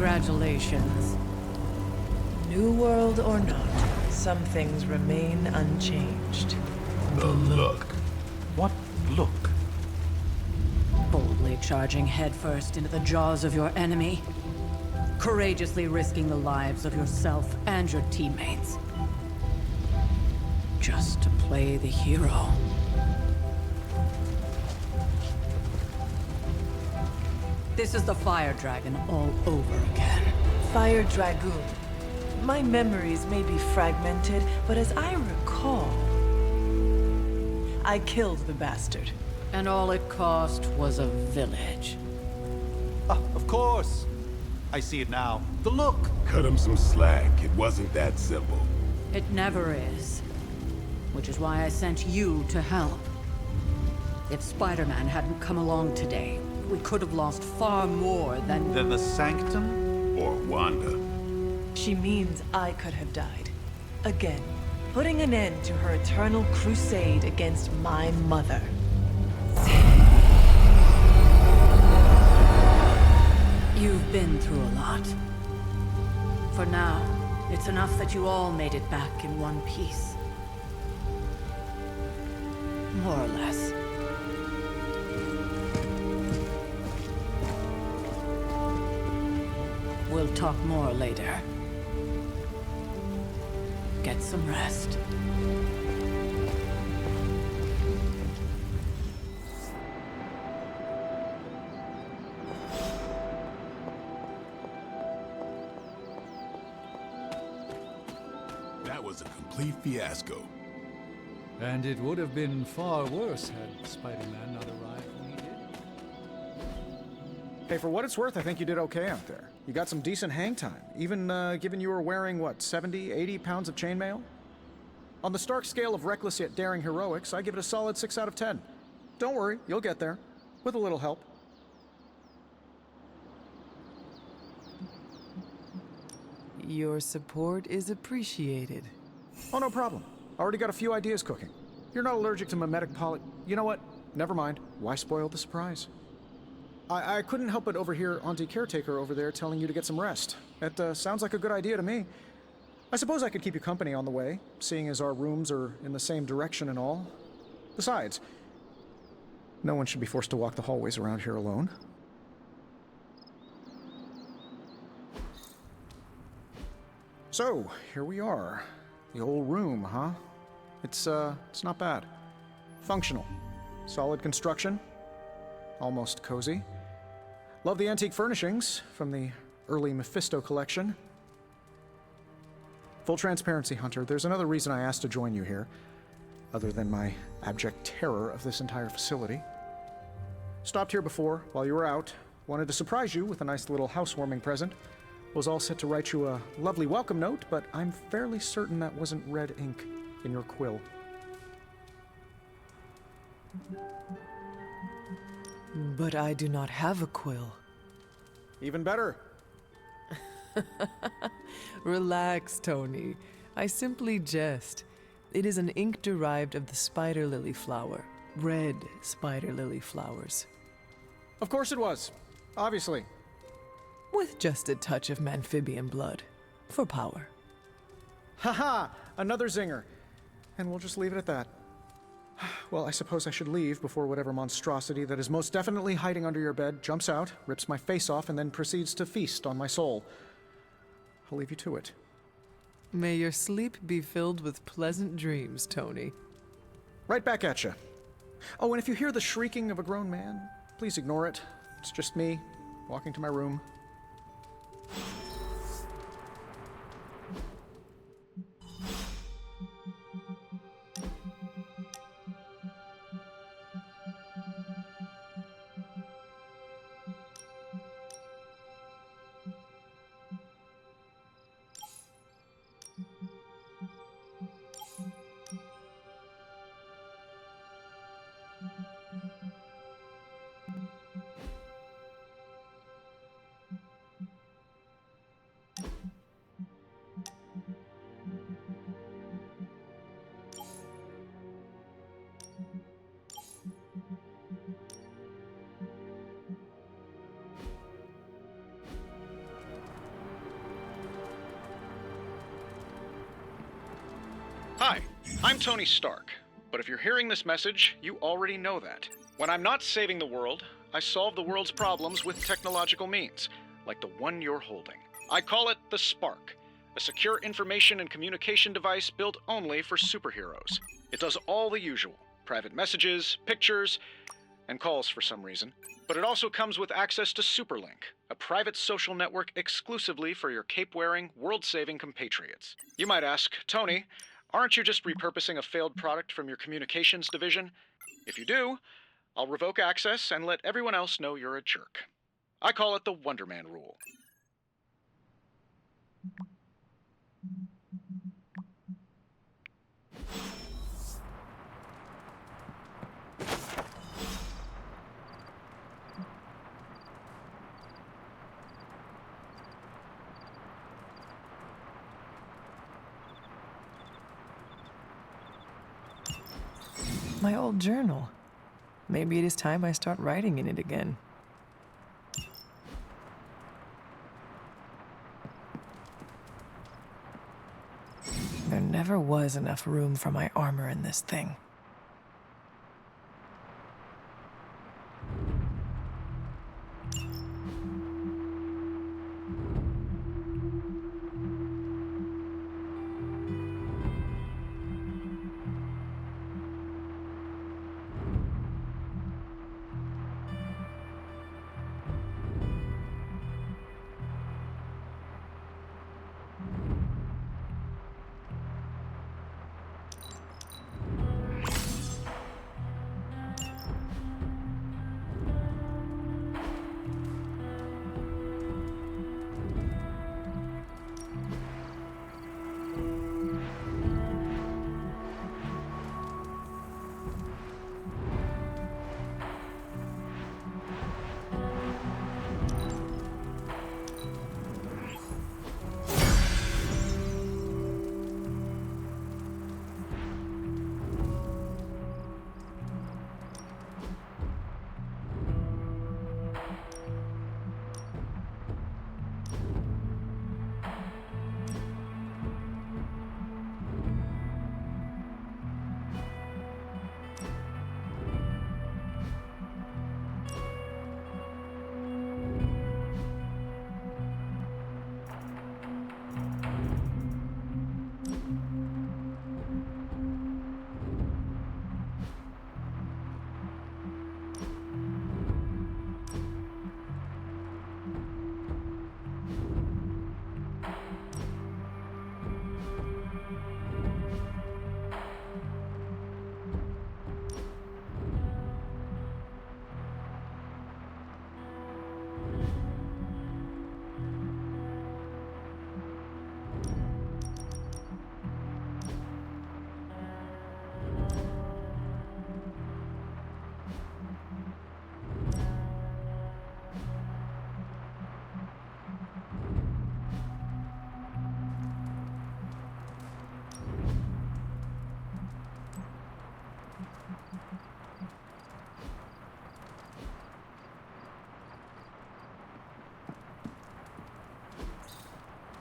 Congratulations. New world or not, some things remain unchanged. The look. What look? Boldly charging headfirst into the jaws of your enemy. Courageously risking the lives of yourself and your teammates. Just to play the hero. This is the Fire Dragon all over again. Fire Dragoon. My memories may be fragmented, but as I recall, I killed the bastard. And all it cost was a village. Of course. I see it now. The look. Cut him some slack. It wasn't that simple. It never is. Which is why I sent you to help. If Spider-Man hadn't come along today, we could have lost far more than... Then the Sanctum? Or Wanda. She means I could have died. Again, putting an end to her eternal crusade against my mother. You've been through a lot. For now, it's enough that you all made it back in one piece. More or less. We'll talk more later. Get some rest. That was a complete fiasco. And it would have been far worse had Spider-Man not arrived when he did. Hey, for what it's worth, I think you did okay out there. You got some decent hang time, even given you were wearing, what, 70, 80 pounds of chainmail? On the Stark scale of reckless yet daring heroics, I give it a solid 6 out of 10. Don't worry, you'll get there. With a little help. Your support is appreciated. Oh, no problem. Already got a few ideas cooking. You're not allergic to mimetic poly... You know what? Never mind. Why spoil the surprise? I couldn't help but overhear Auntie Caretaker over there telling you to get some rest. That sounds like a good idea to me. I suppose I could keep you company on the way, seeing as our rooms are in the same direction and all. Besides, no one should be forced to walk the hallways around here alone. So, here we are. The old room, huh? It's not bad. Functional. Solid construction. Almost cozy. Love the antique furnishings from the early Mephisto collection. Full transparency, Hunter, there's another reason I asked to join you here, other than my abject terror of this entire facility. Stopped here before, while you were out. Wanted to surprise you with a nice little housewarming present. Was all set to write you a lovely welcome note, but I'm fairly certain that wasn't red ink in your quill. But I do not have a quill. Even better. Relax, Tony. I simply jest. It is an ink derived of the spider lily flower. Red spider lily flowers. Of course it was. Obviously. With just a touch of amphibian blood. For power. Haha! Another zinger. And we'll just leave it at that. Well, I suppose I should leave before whatever monstrosity that is most definitely hiding under your bed jumps out, rips my face off, and then proceeds to feast on my soul. I'll leave you to it. May your sleep be filled with pleasant dreams, Tony. Right back at you. Oh, and if you hear the shrieking of a grown man, please ignore it. It's just me, walking to my room. I'm Tony Stark, but if you're hearing this message, you already know that. When I'm not saving the world, I solve the world's problems with technological means, like the one you're holding. I call it the Spark, a secure information and communication device built only for superheroes. It does all the usual, private messages, pictures, and calls for some reason. But it also comes with access to Superlink, a private social network exclusively for your cape-wearing, world-saving compatriots. You might ask, Tony, aren't you just repurposing a failed product from your communications division? If you do, I'll revoke access and let everyone else know you're a jerk. I call it the Wonder Man rule. My old journal. Maybe it is time I start writing in it again. There never was enough room for my armor in this thing.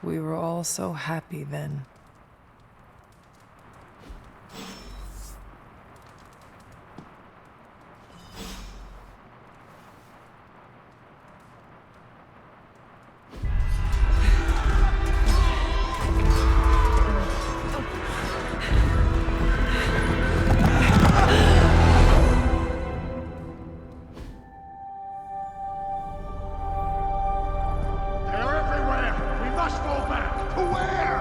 We were all so happy then. They're everywhere! We must go back! To where?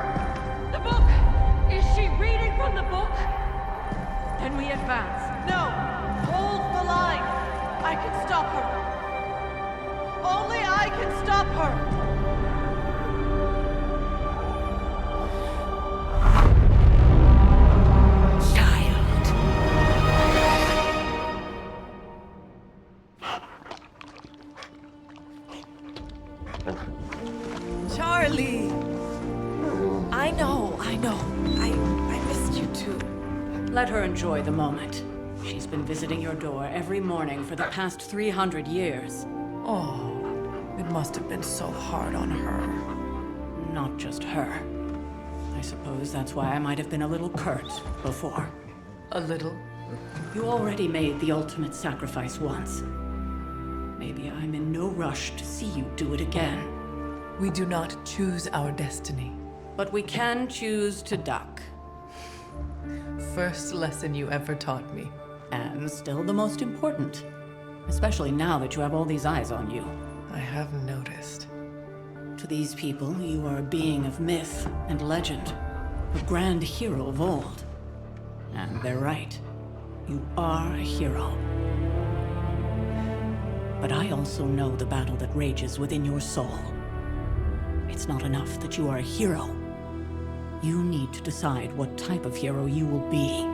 The book! Is she reading from the book? Then we advance. No! Hold the line! I can stop her! Only I can stop her! Charlie! I know. I missed you too. Let her enjoy the moment. She's been visiting your door every morning for the past 300 years. Oh, it must have been so hard on her. Not just her. I suppose that's why I might have been a little curt before. A little. You already made the ultimate sacrifice once. Maybe I'm in no rush to see you do it again. We do not choose our destiny. But we can choose to duck. First lesson you ever taught me. And still the most important. Especially now that you have all these eyes on you. I have noticed. To these people, you are a being of myth and legend. A grand hero of old. And they're right. You are a hero. But I also know the battle that rages within your soul. It's not enough that you are a hero. You need to decide what type of hero you will be.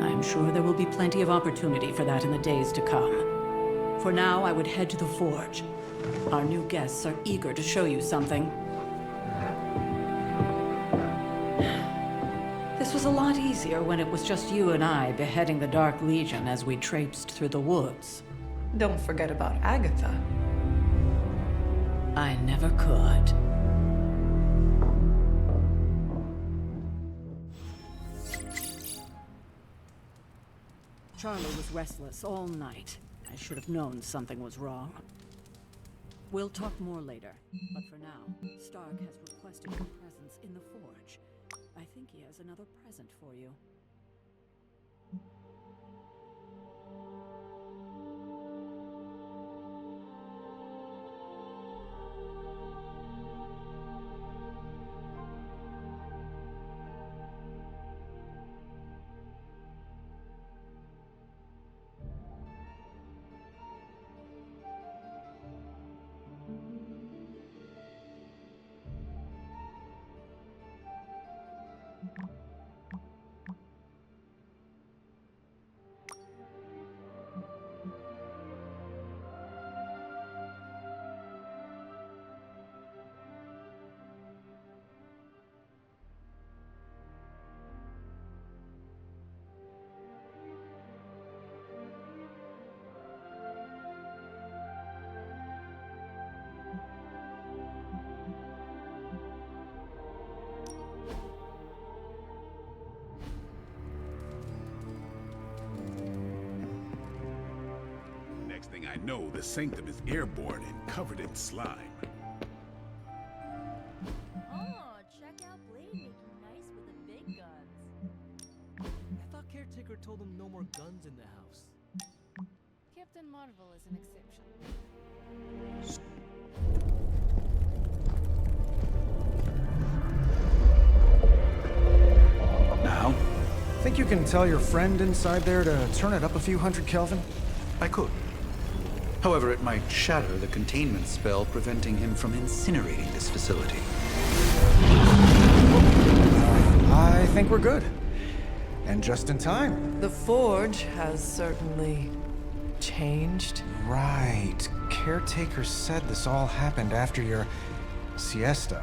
I'm sure there will be plenty of opportunity for that in the days to come. For now, I would head to the Forge. Our new guests are eager to show you something. This was a lot easier when it was just you and I beheading the Dark Legion as we traipsed through the woods. Don't forget about Agatha. I never could. Charlie was restless all night. I should have known something was wrong. We'll talk more later, but for now, Stark has requested your presence in the Forge. I think he has another present for you. Next thing I know, the Sanctum is airborne and covered in slime. Oh, check out Blade making nice with the big guns. I thought Caretaker told him no more guns in the house. Captain Marvel is an exception. Now? Think you can tell your friend inside there to turn it up a few hundred Kelvin? I could. However, it might shatter the containment spell preventing him from incinerating this facility. I think we're good. And just in time. The Forge has certainly changed. Right. Caretaker said this all happened after your siesta.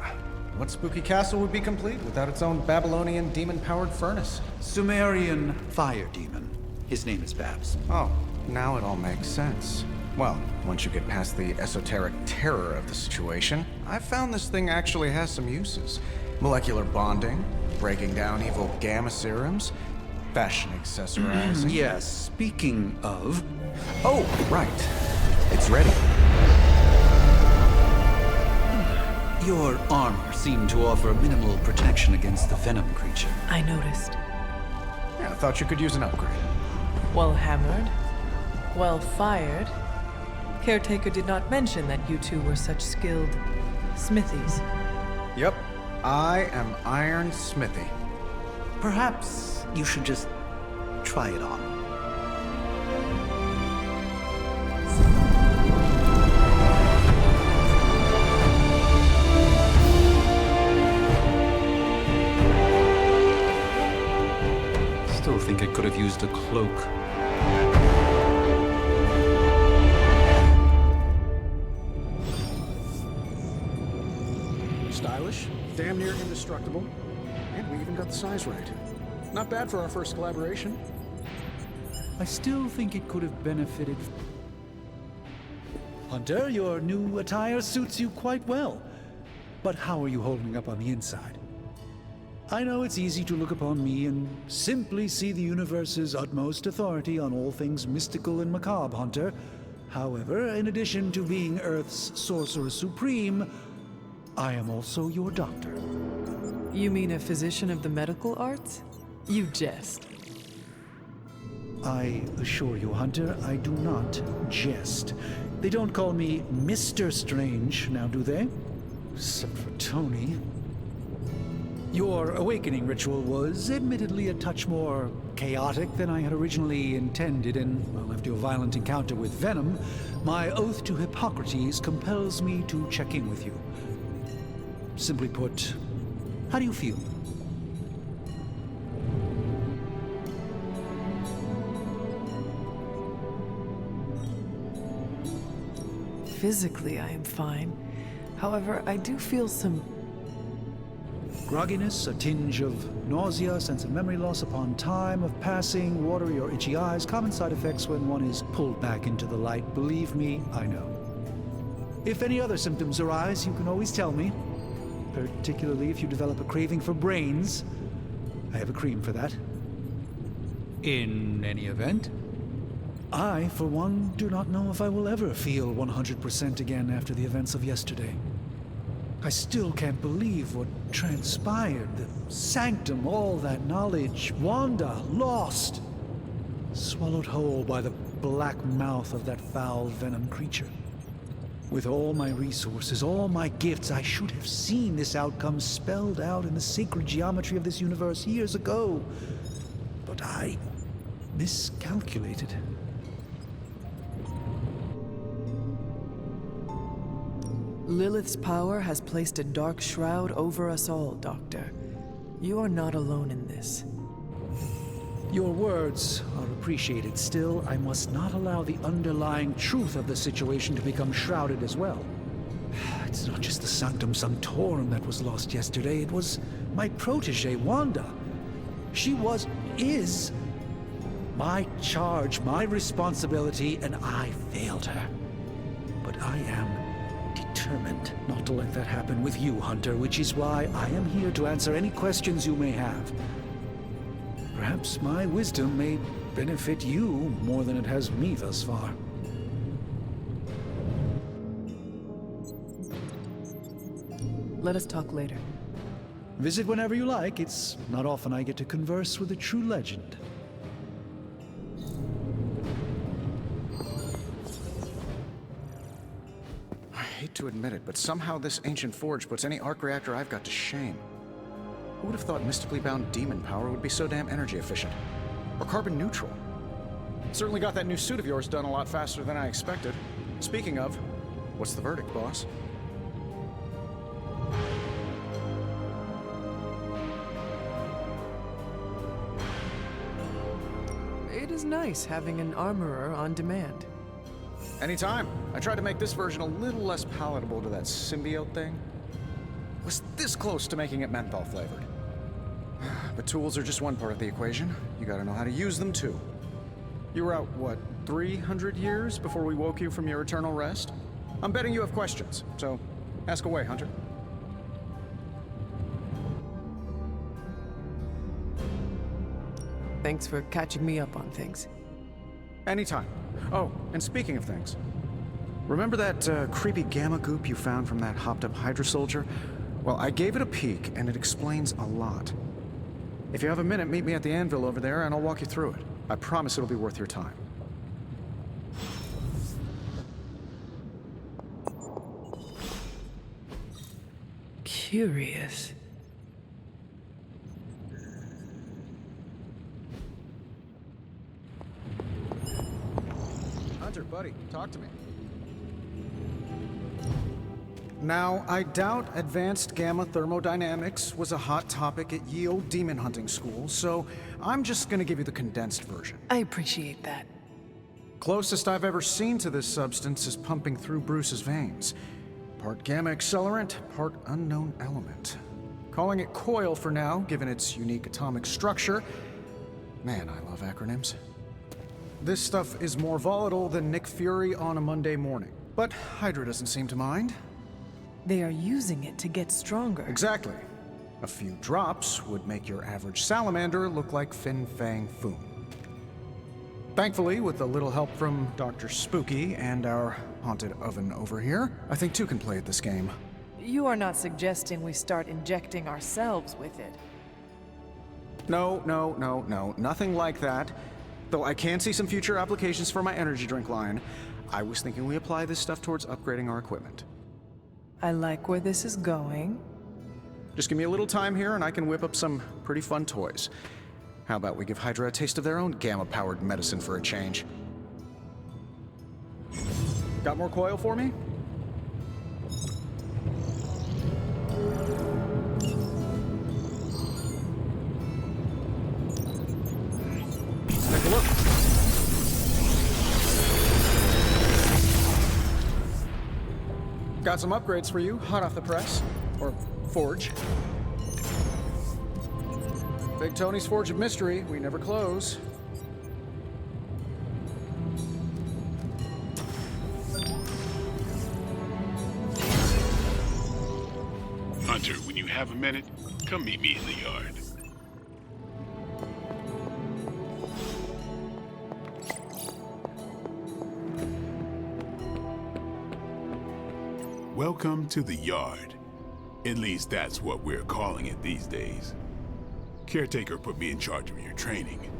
What spooky castle would be complete without its own Babylonian demon-powered furnace? Sumerian fire demon. His name is Babs. Oh, now it all makes sense. Well, once you get past the esoteric terror of the situation, I've found this thing actually has some uses. Molecular bonding, breaking down evil gamma serums, fashion accessorizing. Yes, speaking of... Oh, right. It's ready. Your armor seemed to offer minimal protection against the venom creature. I noticed. Yeah, I thought you could use an upgrade. Well hammered, well fired. Caretaker did not mention that you two were such skilled smithies. Yep, I am Iron Smithy. Perhaps you should just try it on. Still think it could have used a cloak. Stylish, damn near indestructible, and we even got the size right. Not bad for our first collaboration. I still think it could have benefited. Hunter, your new attire suits you quite well. But how are you holding up on the inside? I know it's easy to look upon me and simply see the universe's utmost authority on all things mystical and macabre, Hunter. However, in addition to being Earth's sorcerer supreme, I am also your doctor. You mean a physician of the medical arts? You jest. I assure you, Hunter, I do not jest. They don't call me Mr. Strange, now do they? Except for Tony. Your awakening ritual was admittedly a touch more chaotic than I had originally intended, and, well, after your violent encounter with Venom, my oath to Hippocrates compels me to check in with you. Simply put, how do you feel? Physically, I am fine. However, I do feel some grogginess, a tinge of nausea, sense of memory loss upon time of passing, watery or itchy eyes, common side effects when one is pulled back into the light. Believe me, I know. If any other symptoms arise, you can always tell me. Particularly if you develop a craving for brains. I have a cream for that. In any event? I, for one, do not know if I will ever feel 100% again after the events of yesterday. I still can't believe what transpired. The sanctum, all that knowledge. Wanda, lost. Swallowed whole by the black mouth of that foul venom creature. With all my resources, all my gifts, I should have seen this outcome spelled out in the sacred geometry of this universe years ago. But I miscalculated. Lilith's power has placed a dark shroud over us all, Doctor. You are not alone in this. Your words are appreciated. Still, I must not allow the underlying truth of the situation to become shrouded as well. It's not just the Sanctum Sanctorum that was lost yesterday. It was my protege, Wanda. She is my charge, my responsibility, and I failed her. But I am determined not to let that happen with you, Hunter, which is why I am here to answer any questions you may have. Perhaps my wisdom may benefit you more than it has me thus far. Let us talk later. Visit whenever you like. It's not often I get to converse with a true legend. I hate to admit it, but somehow this ancient forge puts any arc reactor I've got to shame. Who would have thought mystically bound demon power would be so damn energy efficient? Or carbon neutral? Certainly got that new suit of yours done a lot faster than I expected. Speaking of, what's the verdict, boss? It is nice having an armorer on demand. Anytime. I tried to make this version a little less palatable to that symbiote thing. Was this close to making it menthol flavored. But tools are just one part of the equation. You gotta know how to use them too. You were out, what, 300 years before we woke you from your eternal rest? I'm betting you have questions, so ask away, Hunter. Thanks for catching me up on things. Anytime. Oh, and speaking of things, remember that creepy gamma goop you found from that hopped-up Hydra soldier? Well, I gave it a peek, and it explains a lot. If you have a minute, meet me at the anvil over there, and I'll walk you through it. I promise it'll be worth your time. Curious. Hunter, buddy, talk to me. Now, I doubt advanced gamma thermodynamics was a hot topic at ye old demon hunting school, so I'm just gonna give you the condensed version. I appreciate that. Closest I've ever seen to this substance is pumping through Bruce's veins. Part gamma accelerant, part unknown element. Calling it coil for now, given its unique atomic structure. Man, I love acronyms. This stuff is more volatile than Nick Fury on a Monday morning. But Hydra doesn't seem to mind. They are using it to get stronger. Exactly. A few drops would make your average salamander look like Fin Fang Foom. Thankfully, with a little help from Dr. Spooky and our haunted oven over here, I think two can play at this game. You are not suggesting we start injecting ourselves with it. No, nothing like that. Though I can see some future applications for my energy drink line. I was thinking we apply this stuff towards upgrading our equipment. I like where this is going. Just give me a little time here and I can whip up some pretty fun toys. How about we give Hydra a taste of their own gamma-powered medicine for a change? Got more coil for me? Take a look. Got some upgrades for you, hot off the press. Or forge. Big Tony's Forge of Mystery. We never close. Hunter, when you have a minute, come meet me in the yard. Welcome to the yard. At least that's what we're calling it these days. Caretaker put me in charge of your training.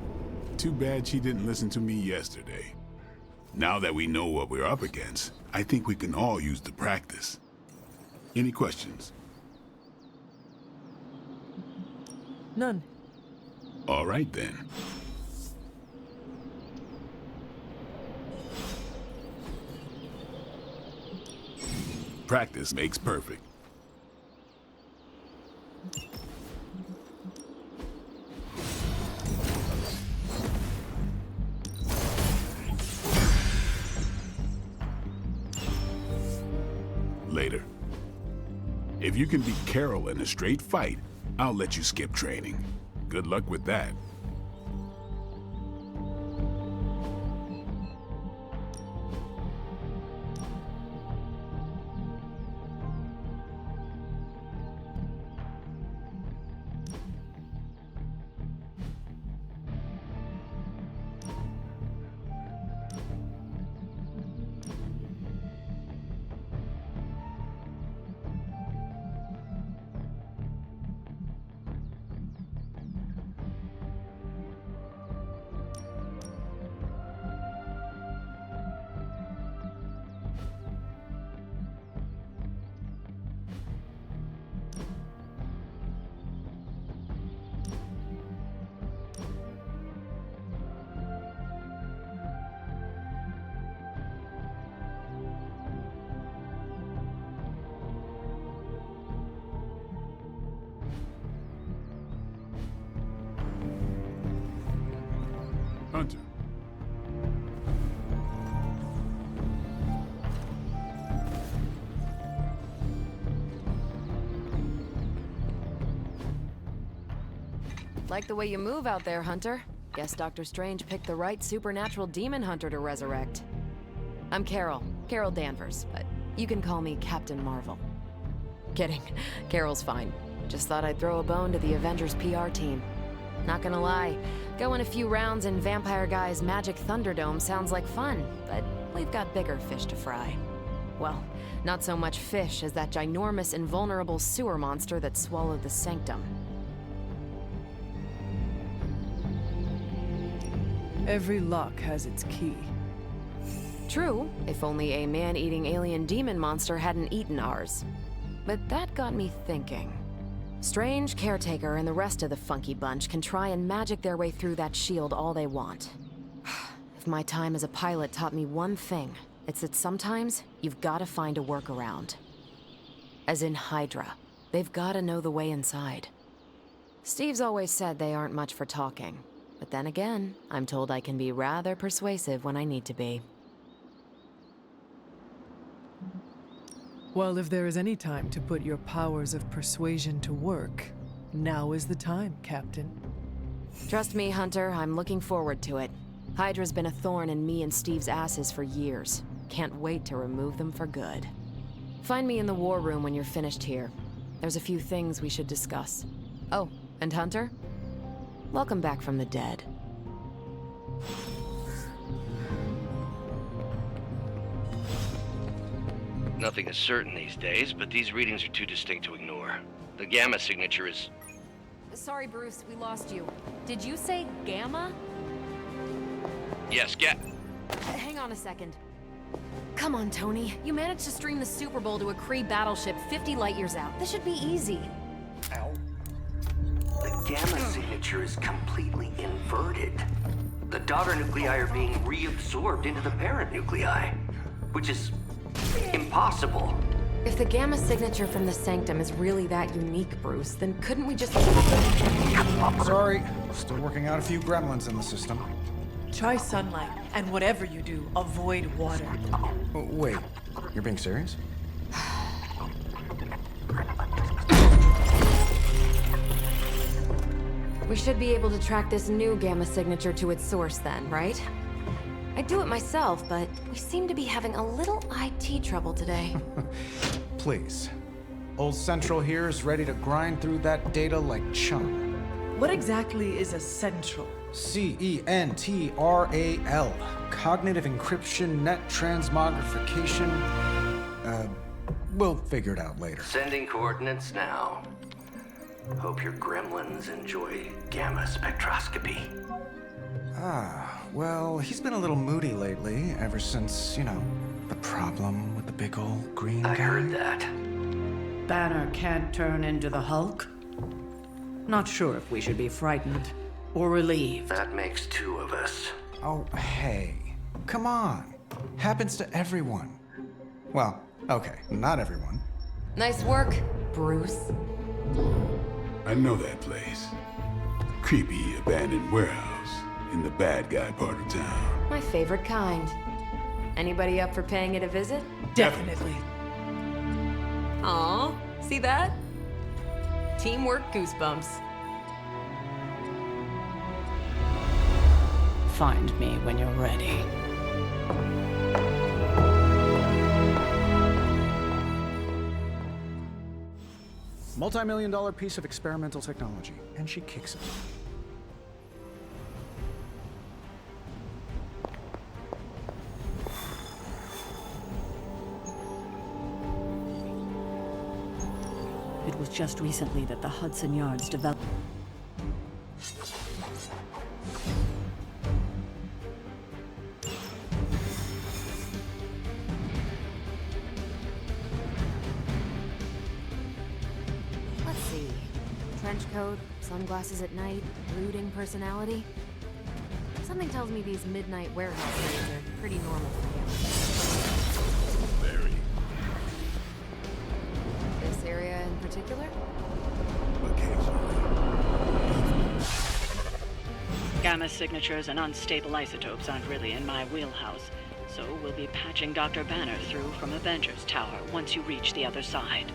Too bad she didn't listen to me yesterday. Now that we know what we're up against, I think we can all use the practice. Any questions? None. All right then. Practice makes perfect. Later. If you can beat Carol in a straight fight, I'll let you skip training. Good luck with that. Hunter. Like the way you move out there, Hunter. Guess Dr. Strange picked the right supernatural demon hunter to resurrect. I'm Carol Danvers, but you can call me Captain Marvel. Kidding, Carol's fine. Just thought I'd throw a bone to the Avengers PR team. Not gonna lie, going a few rounds in Vampire Guy's Magic Thunderdome sounds like fun, but we've got bigger fish to fry. Well, not so much fish as that ginormous invulnerable sewer monster that swallowed the Sanctum. Every lock has its key. True, if only a man-eating alien demon monster hadn't eaten ours. But that got me thinking. Strange, Caretaker, and the rest of the funky bunch can try and magic their way through that shield all they want. If my time as a pilot taught me one thing, it's that sometimes you've gotta find a workaround. As in Hydra. They've gotta know the way inside. Steve's always said they aren't much for talking. But then again, I'm told I can be rather persuasive when I need to be. Well, if there is any time to put your powers of persuasion to work, now is the time, Captain. Trust me, Hunter, I'm looking forward to it. Hydra's been a thorn in me and Steve's asses for years. Can't wait to remove them for good. Find me in the war room when you're finished here. There's a few things we should discuss. Oh, and Hunter? Welcome back from the dead. Nothing is certain these days, but these readings are too distinct to ignore. The gamma signature is... Sorry, Bruce, we lost you. Did you say Gamma? Yes, Hang on a second. Come on, Tony. You managed to stream the Super Bowl to a Kree battleship 50 light years out. This should be easy. Ow. The gamma signature is completely inverted. The daughter nuclei are being reabsorbed into the parent nuclei, which is impossible. If the gamma signature from the Sanctum is really that unique, Bruce, then couldn't we just... Sorry, still working out a few gremlins in the system. Try sunlight, and whatever you do, avoid water. Wait, you're being serious? We should be able to track this new gamma signature to its source then, right? I'd do it myself, but we seem to be having a little IT trouble today. Please. Old Central here is ready to grind through that data like chum. What exactly is a central? CENTRAL. Cognitive encryption, net transmogrification. We'll figure it out later. Sending coordinates now. Hope your gremlins enjoy gamma spectroscopy. Well, he's been a little moody lately, ever since, the problem with the big old green guy. I heard that. Banner can't turn into the Hulk? Not sure if we should be frightened or relieved. That makes two of us. Oh, hey. Come on. Happens to everyone. Well, okay, not everyone. Nice work, Bruce. I know that place. Creepy abandoned warehouse in the bad guy part of town. My favorite kind. Anybody up for paying it a visit? Definitely. Aw, see that? Teamwork goosebumps. Find me when you're ready. Multi-million-dollar piece of experimental technology, and she kicks it. It was just recently that the Hudson Yards developed. Let's see. Trench coat, sunglasses at night, brooding personality. Something tells me these midnight warehouse raids are pretty normal for him. Very. This area in particular? Occasionally. Gamma signatures and unstable isotopes aren't really in my wheelhouse, so we'll be patching Dr. Banner through from Avengers Tower once you reach the other side.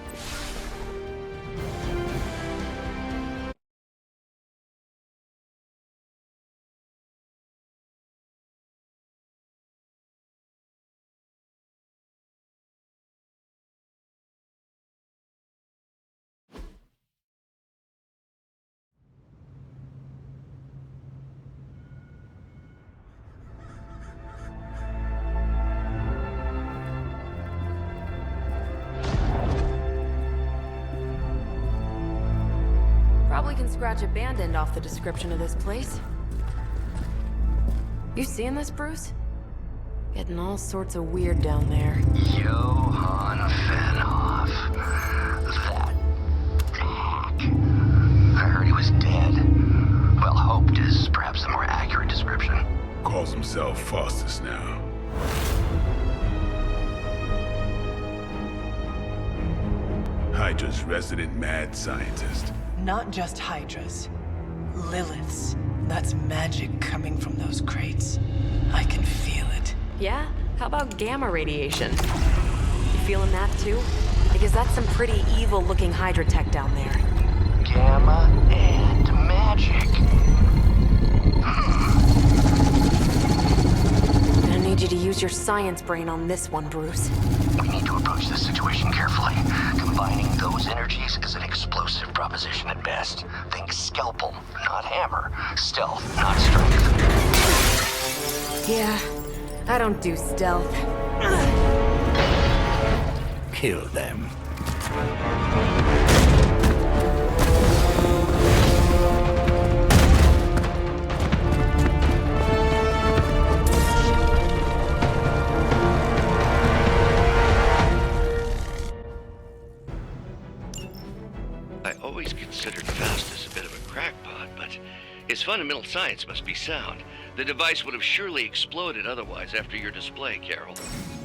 Probably can scratch abandoned off the description of this place. You seeing this, Bruce? Getting all sorts of weird down there. Johann Fenhoff. That hack. I heard he was dead. Well, hoped is perhaps the more accurate description. Calls himself Faustus now. Hydra's resident mad scientist. Not just Hydras. Liliths. That's magic coming from those crates. I can feel it. Yeah? How about gamma radiation? You feeling that too? Because that's some pretty evil-looking Hydra tech down there. Gamma and magic. Gonna need you to use use your science brain on this one, Bruce. We need to approach this situation carefully. Combining those energies is an explosive proposition at best. Think scalpel, not hammer. Stealth, not strength. Yeah, I don't do stealth. Kill them. I always considered Faustus a bit of a crackpot, but his fundamental science must be sound. The device would have surely exploded otherwise after your display, Carol.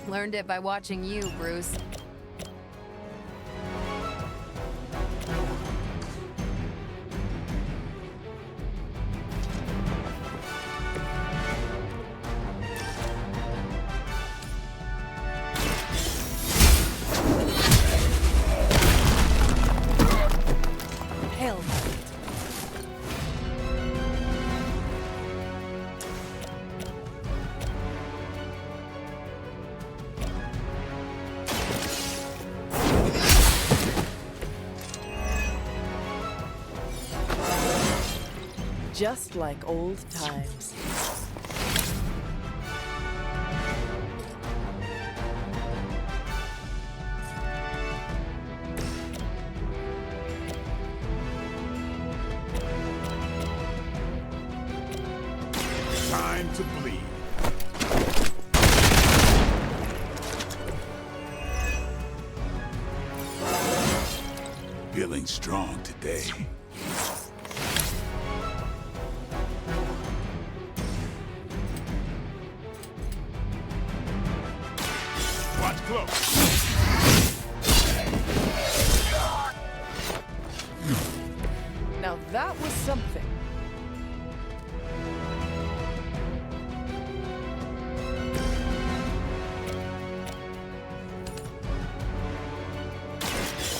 Learned it by watching you, Bruce. Hell. Just like old times. Time to bleed. Feeling strong today. Watch close. Now that was something.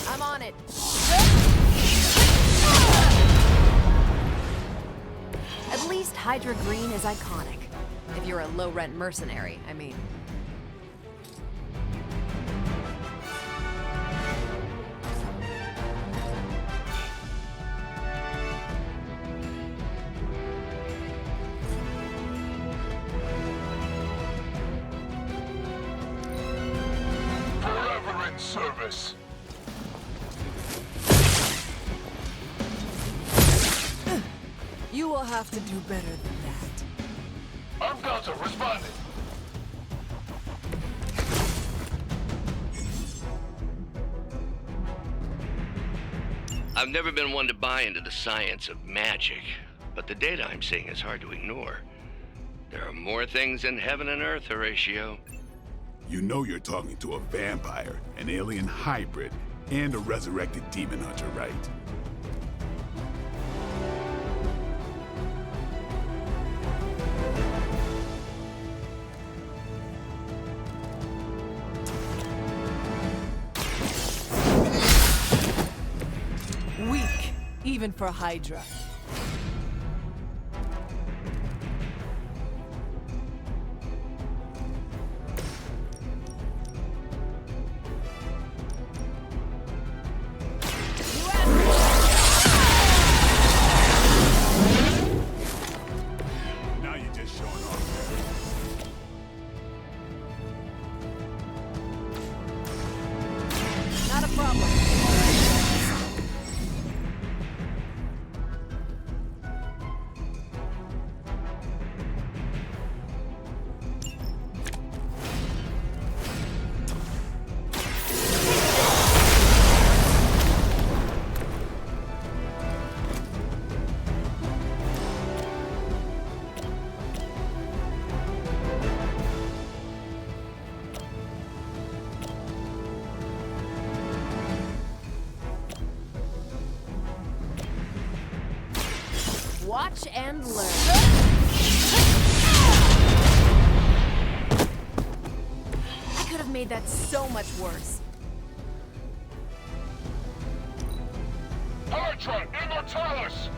I'm on it. At least Hydra Green is iconic. If you're a low-rent mercenary, I mean. Forever in service. You will have to do better than that. I'm Delta, responding. I've never been one to buy into the science of magic, but the data I'm seeing is hard to ignore. There are more things in heaven and earth, Horatio. You know you're talking to a vampire, an alien hybrid, and a resurrected demon hunter, right? Weak, even for Hydra. Now you're just showing off. Not a problem. Watch and learn. I could have made that so much worse. Hydra Immortalis!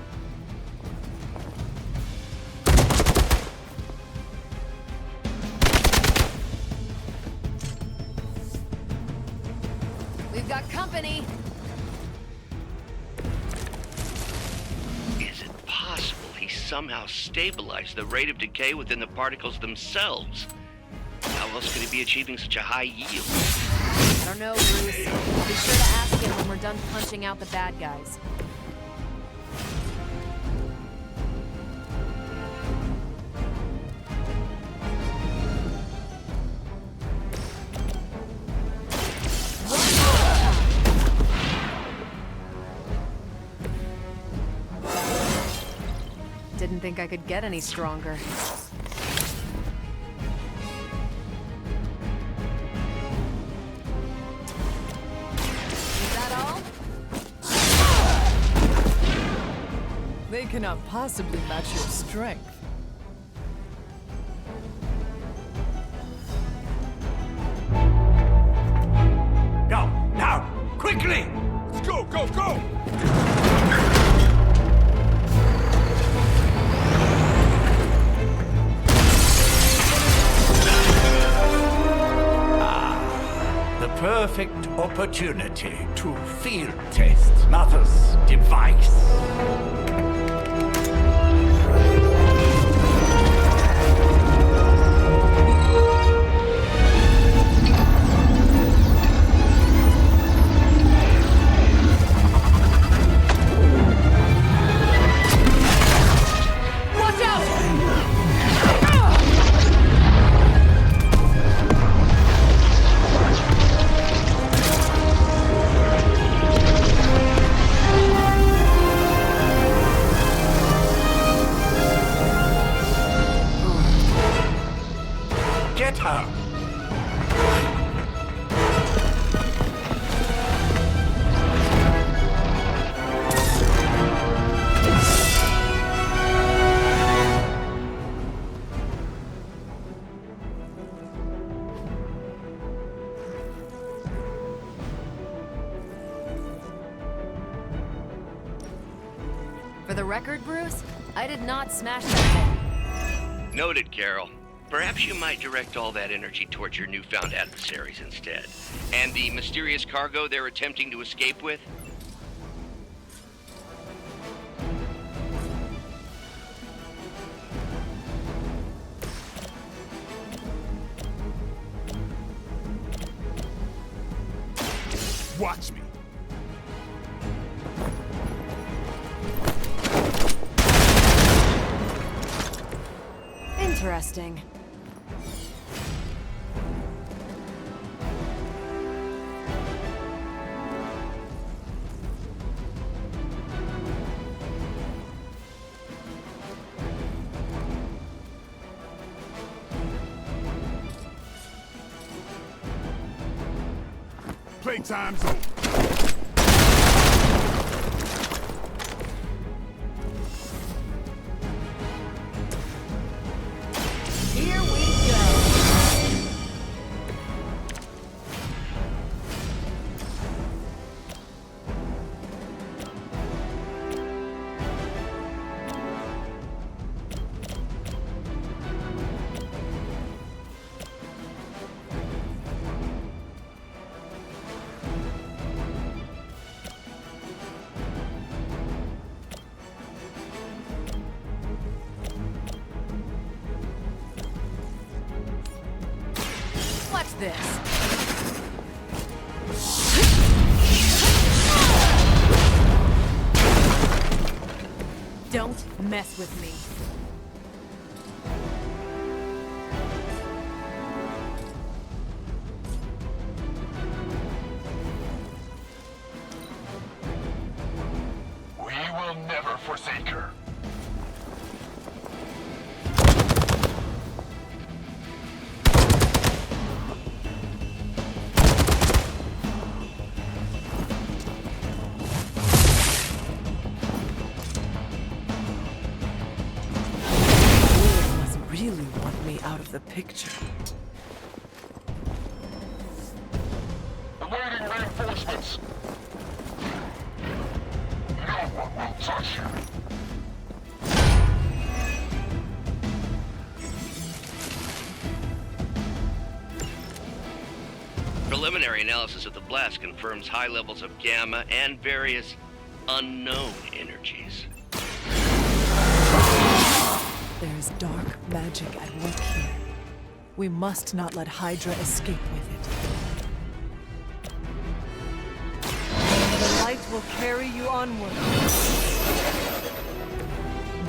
Tiffany! Is it possible he somehow stabilized the rate of decay within the particles themselves? How else could he be achieving such a high yield? I don't know, Bruce. I'll be sure to ask him when we're done punching out the bad guys. Didn't think I could get any stronger. Is that all? They cannot possibly match your strength. Go! Now! Quickly! Let's go, go, go! The perfect opportunity to field test Mother's device. Watch out! Get her! For the record, Bruce, I did not smash that thing. Noted, Carol. Perhaps you might direct all that energy towards your newfound adversaries instead. And the mysterious cargo they're attempting to escape with? Watch me. Interesting. Playtime's over. Here we go. Watch this. Don't mess with me. We will never forsake her. Really want me out of the picture. Awaiting reinforcements. No one will touch you. Preliminary analysis of the blast confirms high levels of gamma and various unknown energies. There is dark magic at work here. We must not let Hydra escape with it. The light will carry you onward.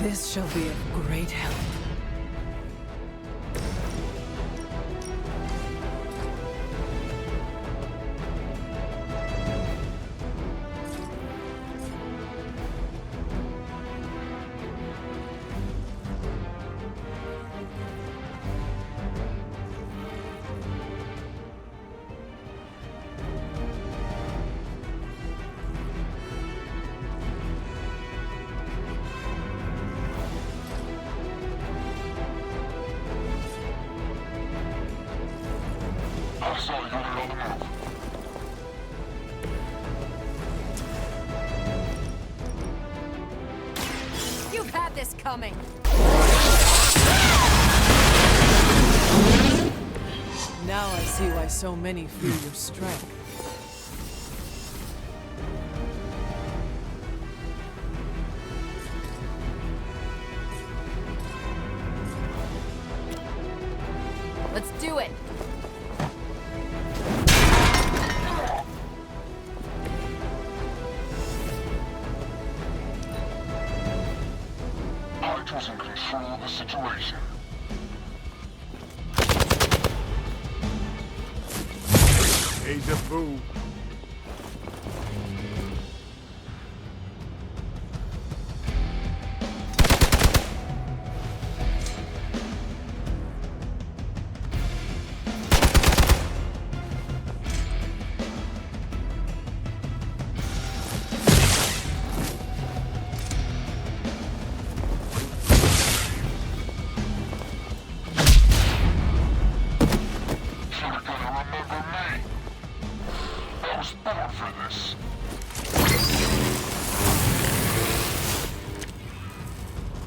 This shall be of great help. You've had this coming. Now I see why so many fear your strength. Let's do it. I was in control of the situation. Deja vu.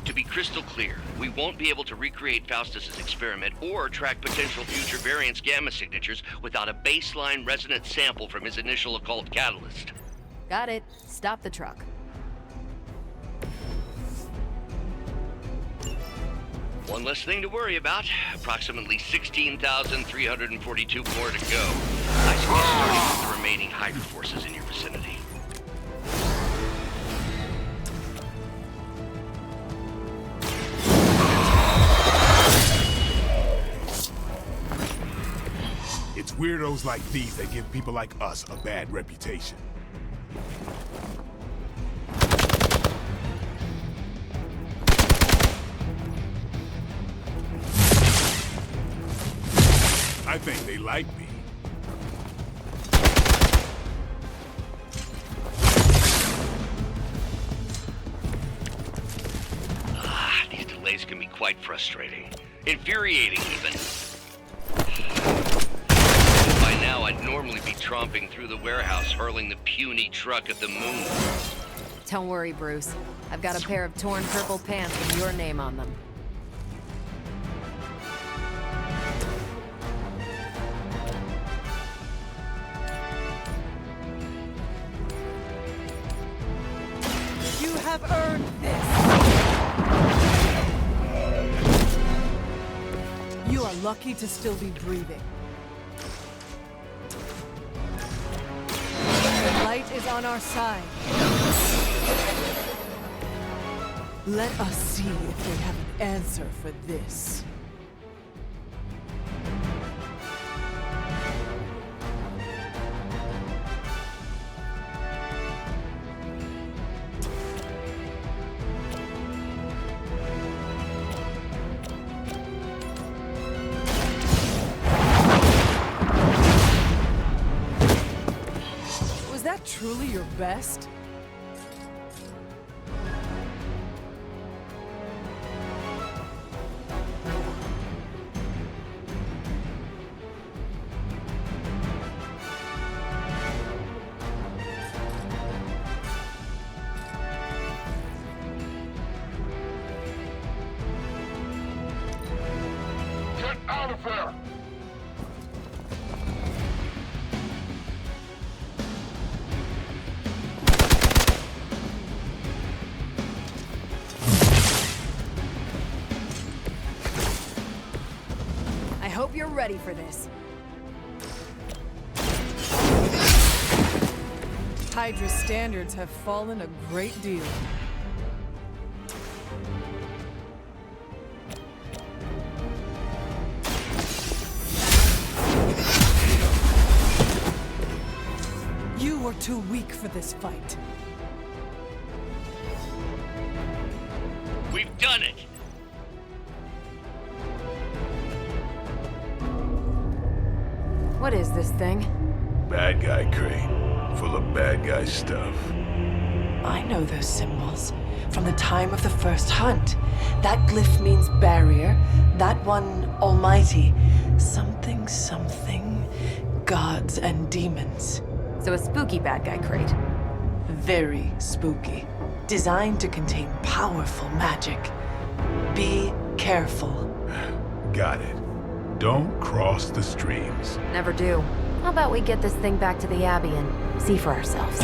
To be crystal clear, we won't be able to recreate Faustus's experiment or track potential future variants' gamma signatures without a baseline resonance sample from his initial occult catalyst. Got it. Stop the truck. One less thing to worry about. Approximately 16,342 more to go. I suggest starting with the remaining Hydra forces in your vicinity. It's weirdos like these that give people like us a bad reputation. I think they like me. These delays can be quite frustrating. Infuriating, even. By now, I'd normally be tromping through the warehouse, hurling the puny truck at the moon. Don't worry, Bruce. I've got a pair of torn purple pants with your name on them. You have earned this. You are lucky to still be breathing. The light is on our side. Let us see if they have an answer for this. Was that truly your best? Get out of there! hope you're ready for this. Hydra's standards have fallen a great deal. You were too weak for this fight. We've done it! What is this thing? Bad guy crate. Full of bad guy stuff. I know those symbols from the time of the first hunt. That glyph means barrier, that one almighty. Something, something, gods and demons. So a spooky bad guy crate. Very spooky. Designed to contain powerful magic. Be careful. Got it. Don't cross the streams. Never do. How about we get this thing back to the Abbey and see for ourselves?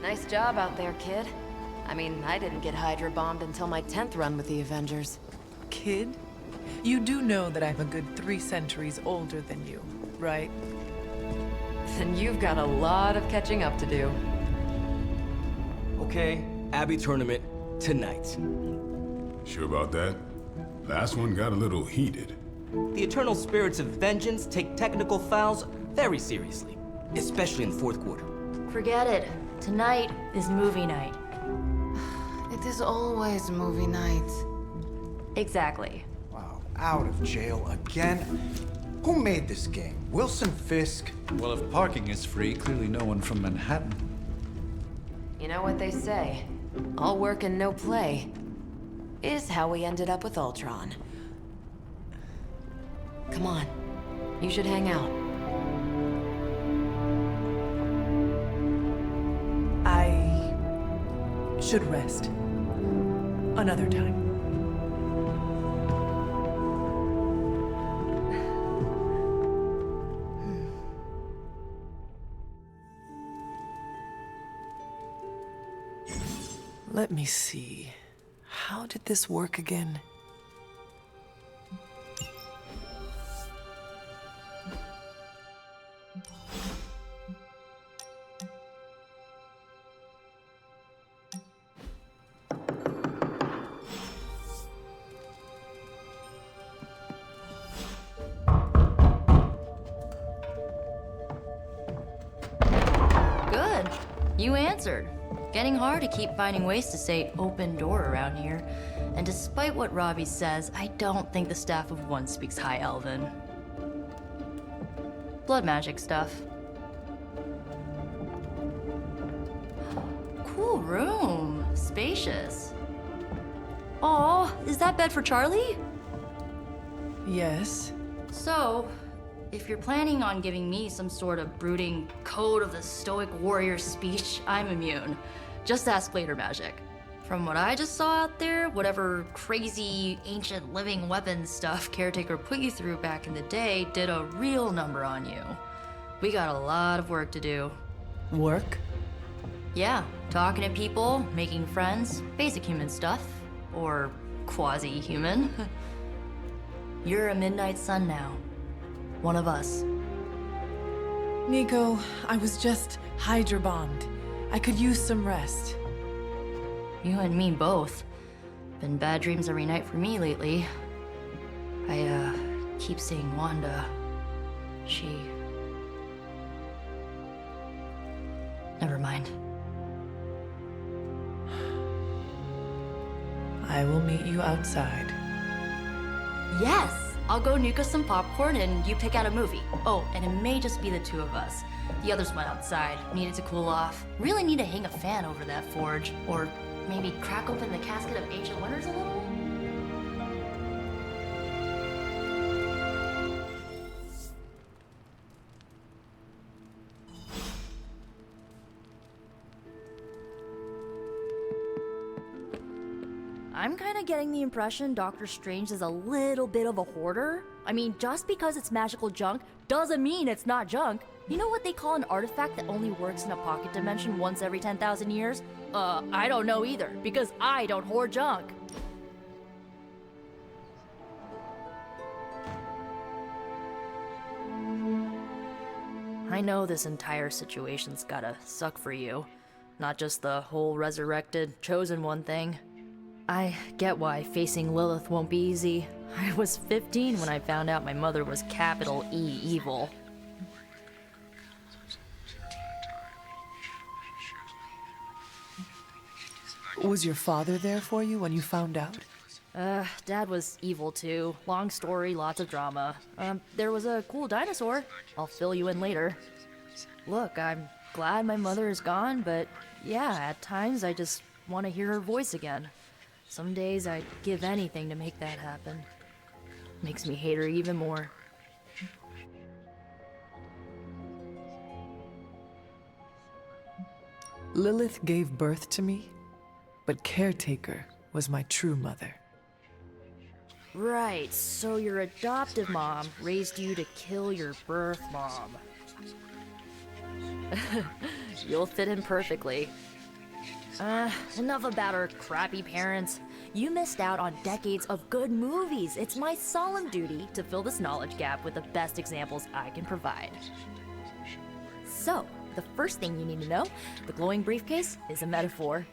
Nice job out there, kid. I mean, I didn't get Hydra bombed until my 10th run with the Avengers. Kid? You do know that I'm a good 3 centuries older than you, right? Then you've got a lot of catching up to do. Okay, Abbey tournament tonight. Sure about that? Last one got a little heated. The eternal spirits of vengeance take technical fouls very seriously, especially in the fourth quarter. Forget it. Tonight is movie night. It is always movie night. Exactly. Wow, out of jail again? Who made this game? Wilson Fisk? Well, if parking is free, clearly no one from Manhattan. You know what they say? All work and no play is how we ended up with Ultron. Come on. You should hang out. I should rest. Another time. Let me see. How did this work again? You answered. Getting hard to keep finding ways to say open door around here. And despite what Robbie says, I don't think the Staff of One speaks High Elven. Blood magic stuff. Cool room. Spacious. Aw, is that bed for Charlie? Yes. So, if you're planning on giving me some sort of brooding code of the stoic warrior speech, I'm immune. Just ask later magic. From what I just saw out there, whatever crazy ancient living weapons stuff Caretaker put you through back in the day did a real number on you. We got a lot of work to do. Work? Yeah, talking to people, making friends, basic human stuff. Or quasi-human. You're a Midnight Sun now. One of us. Nico, I was just Hydra bombed. I could use some rest. You and me both. Been bad dreams every night for me lately. I, keep seeing Wanda. She... Never mind. I will meet you outside. Yes! I'll go nuke us some popcorn and you pick out a movie. Oh, and it may just be the two of us. The others went outside, needed to cool off. Really need to hang a fan over that forge. Or maybe crack open the casket of ancient wonders a little? I'm kind of getting the impression Doctor Strange is a little bit of a hoarder. I mean, just because it's magical junk doesn't mean it's not junk. You know what they call an artifact that only works in a pocket dimension once every 10,000 years? I don't know either, because I don't hoard junk. I know this entire situation's gotta suck for you. Not just the whole resurrected, chosen one thing. I get why facing Lilith won't be easy. I was 15 when I found out my mother was capital E evil. Was your father there for you when you found out? Dad was evil too. Long story, lots of drama. There was a cool dinosaur. I'll fill you in later. Look, I'm glad my mother is gone, but yeah, at times I just want to hear her voice again. Some days I'd give anything to make that happen. Makes me hate her even more. Lilith gave birth to me, but Caretaker was my true mother. Right, so your adoptive mom raised you to kill your birth mom. You'll fit in perfectly. Enough about our crappy parents. You missed out on decades of good movies. It's my solemn duty to fill this knowledge gap with the best examples I can provide. So, the first thing you need to know, the glowing briefcase is a metaphor.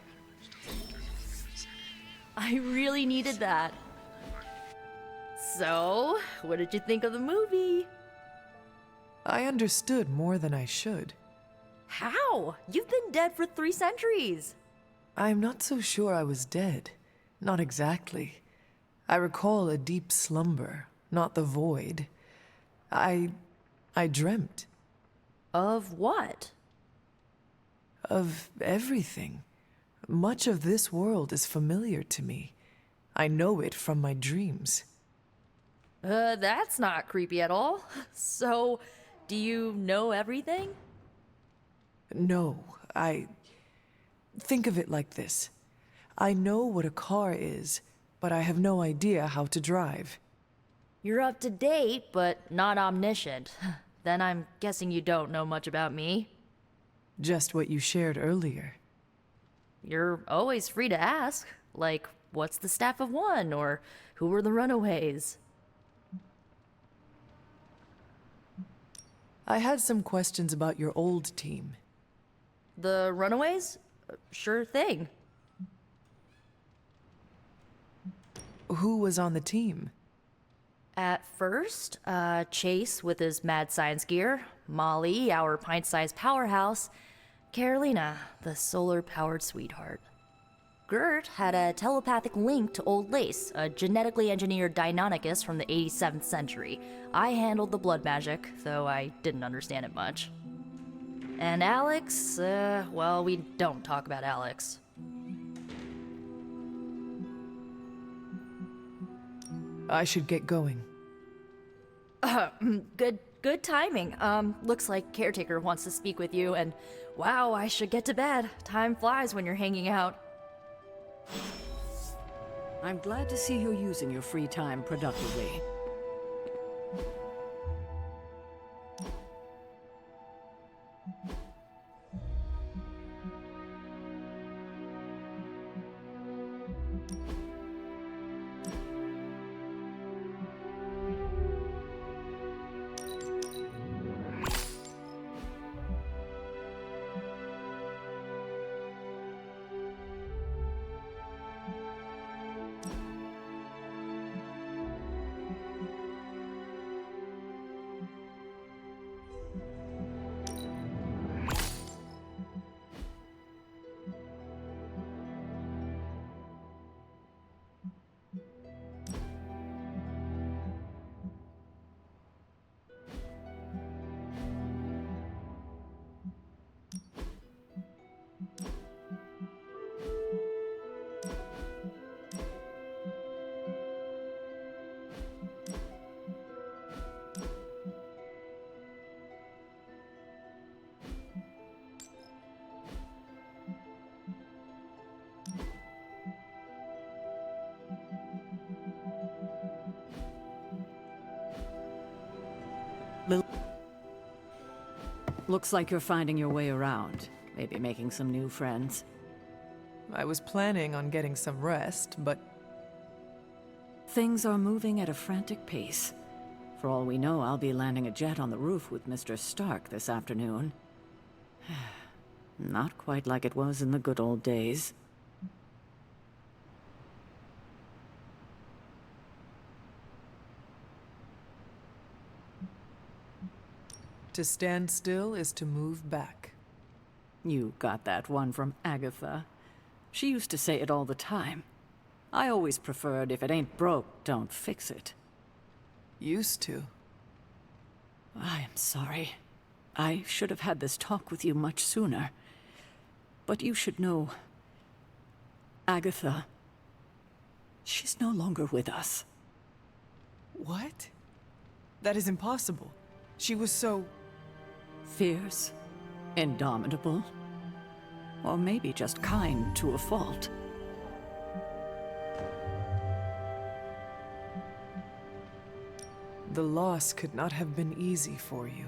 I really needed that. So, what did you think of the movie? I understood more than I should. How? You've been dead for 3 centuries. I'm not so sure I was dead. Not exactly. I recall a deep slumber, not the void. I dreamt. Of what? Of everything. Much of this world is familiar to me. I know it from my dreams. That's not creepy at all. So, do you know everything? No, think of it like this. I know what a car is, but I have no idea how to drive. You're up to date, but not omniscient. Then I'm guessing you don't know much about me. Just what you shared earlier. You're always free to ask. Like, what's the Staff of One? Or who were the Runaways? I had some questions about your old team. The Runaways? Sure thing. Who was on the team? At first, Chase with his mad science gear, Molly, our pint-sized powerhouse, Carolina, the solar-powered sweetheart. Gert had a telepathic link to Old Lace, a genetically engineered Deinonychus from the 87th century. I handled the blood magic, though I didn't understand it much. And Alex, well, we don't talk about Alex. I should get going. Good timing. Looks like Caretaker wants to speak with you, and wow, I should get to bed. Time flies when you're hanging out. I'm glad to see you're using your free time productively. Looks like you're finding your way around. Maybe making some new friends. I was planning on getting some rest, but... Things are moving at a frantic pace. For all we know, I'll be landing a jet on the roof with Mr. Stark this afternoon. Not quite like it was in the good old days. To stand still is to move back. You got that one from Agatha. She used to say it all the time. I always preferred, if it ain't broke, don't fix it. Used to. I am sorry. I should have had this talk with you much sooner. But you should know... Agatha... she's no longer with us. What? That is impossible. She was so... fierce, indomitable, or maybe just kind to a fault. The loss could not have been easy for you.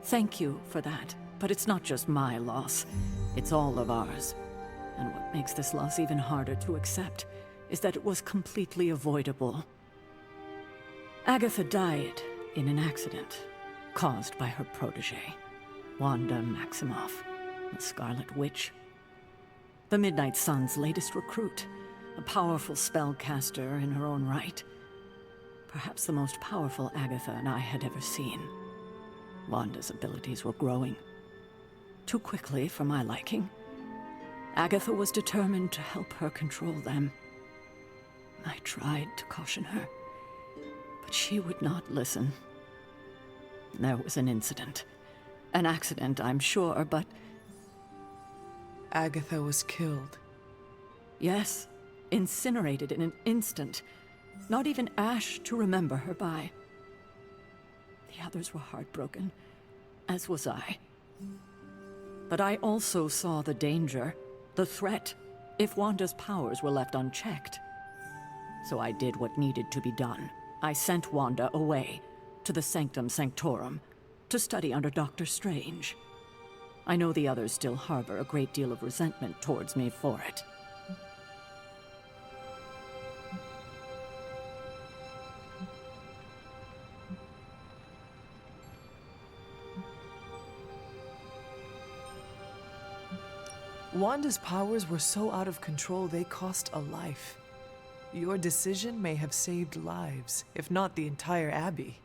Thank you for that, but it's not just my loss. It's all of ours. And what makes this loss even harder to accept is that it was completely avoidable. Agatha died in an accident caused by her protege, Wanda Maximoff, the Scarlet Witch. The Midnight Sun's latest recruit, a powerful spellcaster in her own right. Perhaps the most powerful Agatha and I had ever seen. Wanda's abilities were growing. Too quickly for my liking. Agatha was determined to help her control them. I tried to caution her, but she would not listen. There was an incident. An accident, I'm sure, but... Agatha was killed. Yes, incinerated in an instant. Not even ash to remember her by. The others were heartbroken, as was I. But I also saw the danger, the threat, if Wanda's powers were left unchecked. So I did what needed to be done. I sent Wanda away, to the Sanctum Sanctorum, to study under Dr. Strange. I know the others still harbor a great deal of resentment towards me for it. Wanda's powers were so out of control they cost a life. Your decision may have saved lives, if not the entire Abbey.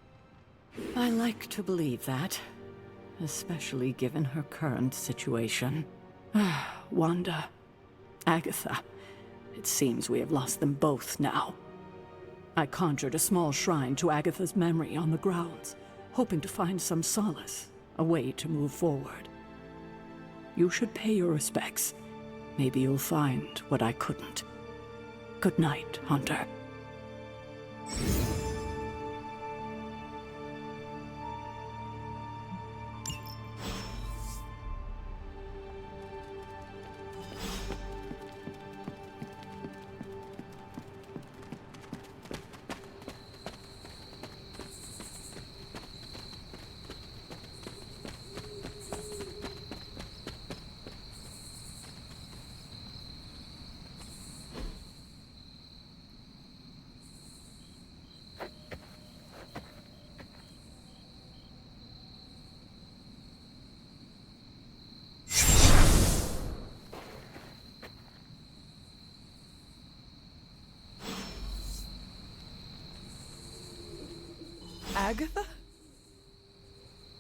I like to believe that. especially given her current situation. Wanda, Agatha, it seems we have lost them both now. I conjured a small shrine to Agatha's memory on the grounds, hoping to find some solace, a way to move forward. You should pay your respects. Maybe you'll find what I couldn't. Good night, Hunter. Agatha?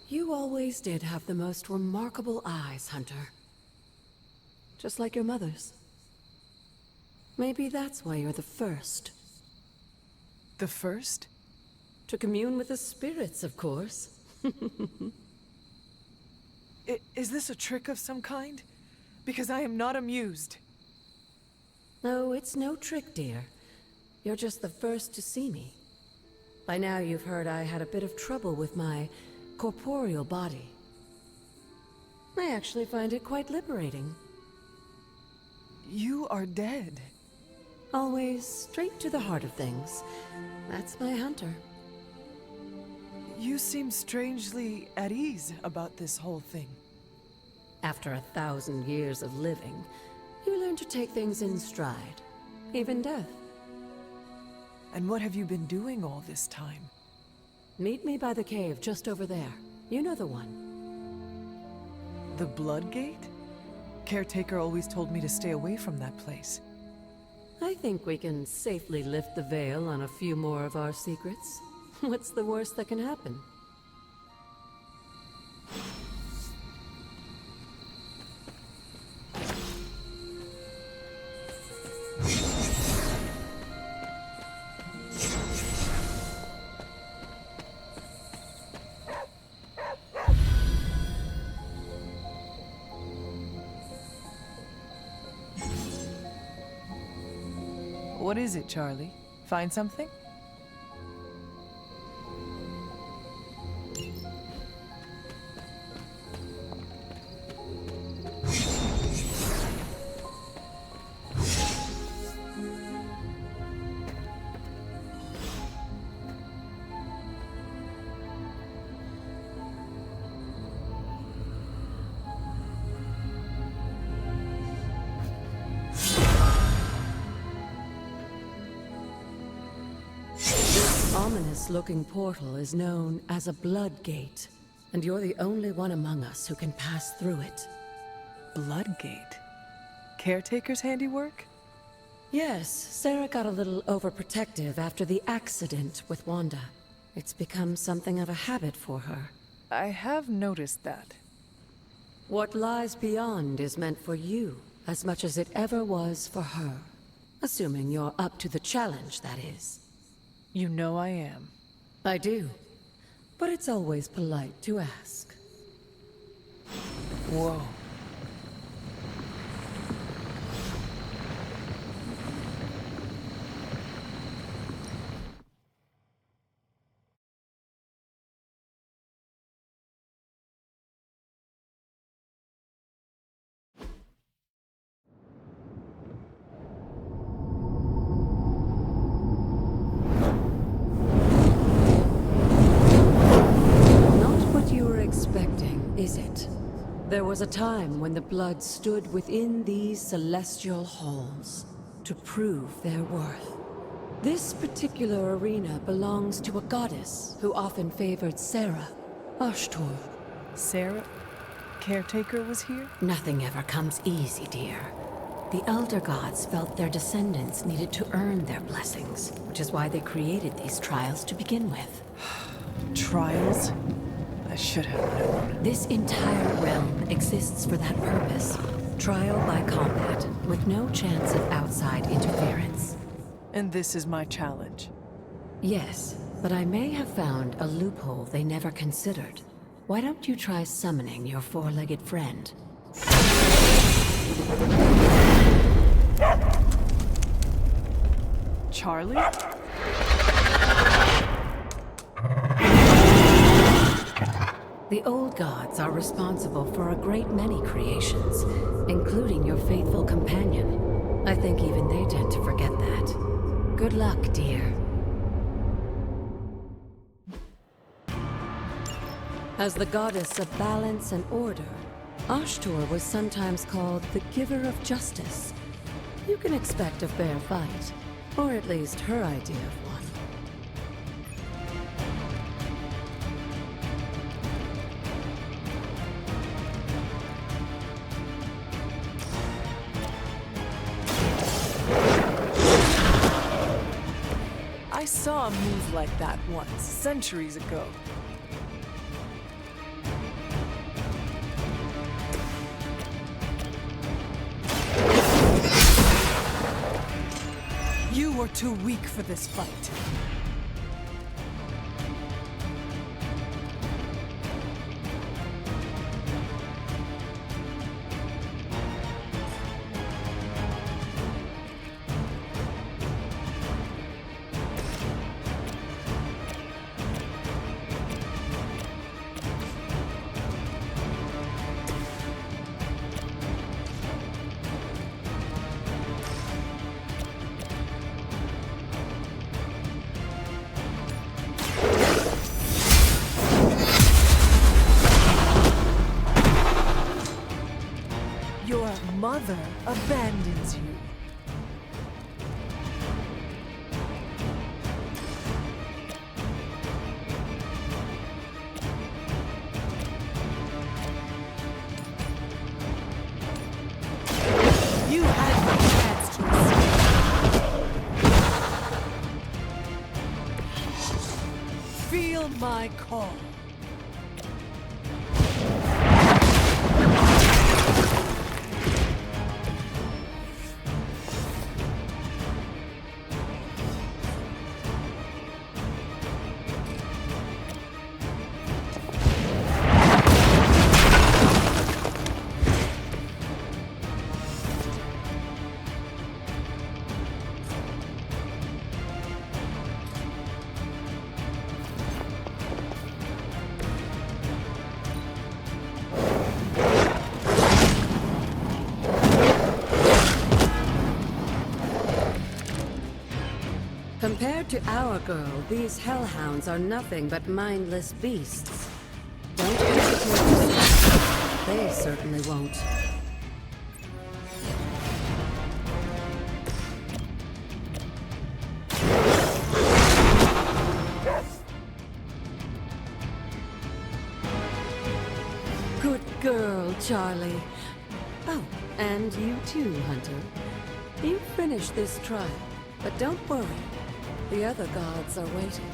You always did have the most remarkable eyes, Hunter. Just like your mother's. Maybe that's why you're the first. The first? To commune with the spirits, of course. Is this a trick of some kind? Because I am not amused. No, it's no trick, dear. You're just the first to see me. By now you've heard I had a bit of trouble with my corporeal body. I actually find it quite liberating. You are dead. Always straight to the heart of things. That's my Hunter. You seem strangely at ease about this whole thing. After 1,000 years of living, you learn to take things in stride. Even death. And what have you been doing all this time? Meet me by the cave just over there. You know the one. The Blood Gate? Caretaker always told me to stay away from that place. I think we can safely lift the veil on a few more of our secrets. What's the worst that can happen? What is it, Charlie? Find something? Ominous-looking portal is known as a Blood Gate, and you're the only one among us who can pass through it. Blood Gate? Caretaker's handiwork? Yes, Sarah got a little overprotective after the accident with Wanda. It's become something of a habit for her. I have noticed that. What lies beyond is meant for you, as much as it ever was for her. Assuming you're up to the challenge, that is. You know I am. I do. But it's always polite to ask. Whoa. Is it? There was a time when the blood stood within these celestial halls to prove their worth. This particular arena belongs to a goddess who often favored Sarah, Ashtor. Sarah? Caretaker was here? Nothing ever comes easy, dear. The Elder Gods felt their descendants needed to earn their blessings, which is why they created these trials to begin with. Trials? I should have known. This entire realm exists for that purpose. Trial by combat, with no chance of outside interference. And this is my challenge. Yes, but I may have found a loophole they never considered. Why don't you try summoning your four-legged friend? Charlie? The old gods are responsible for a great many creations, including your faithful companion. I think even they tend to forget that. Good luck, dear. As the goddess of balance and order, Ashtur was sometimes called the giver of justice. You can expect a fair fight, or at least her idea of one. I saw a move like that once, centuries ago. You were too weak for this fight. Your mother abandons you. You had the chance to escape. Feel my call. Compared to our girl, these hellhounds are nothing but mindless beasts. Don't hesitate to say they certainly won't. Good girl, Charlie. Oh, and you too, Hunter. You finished this trial, but don't worry. The other gods are waiting.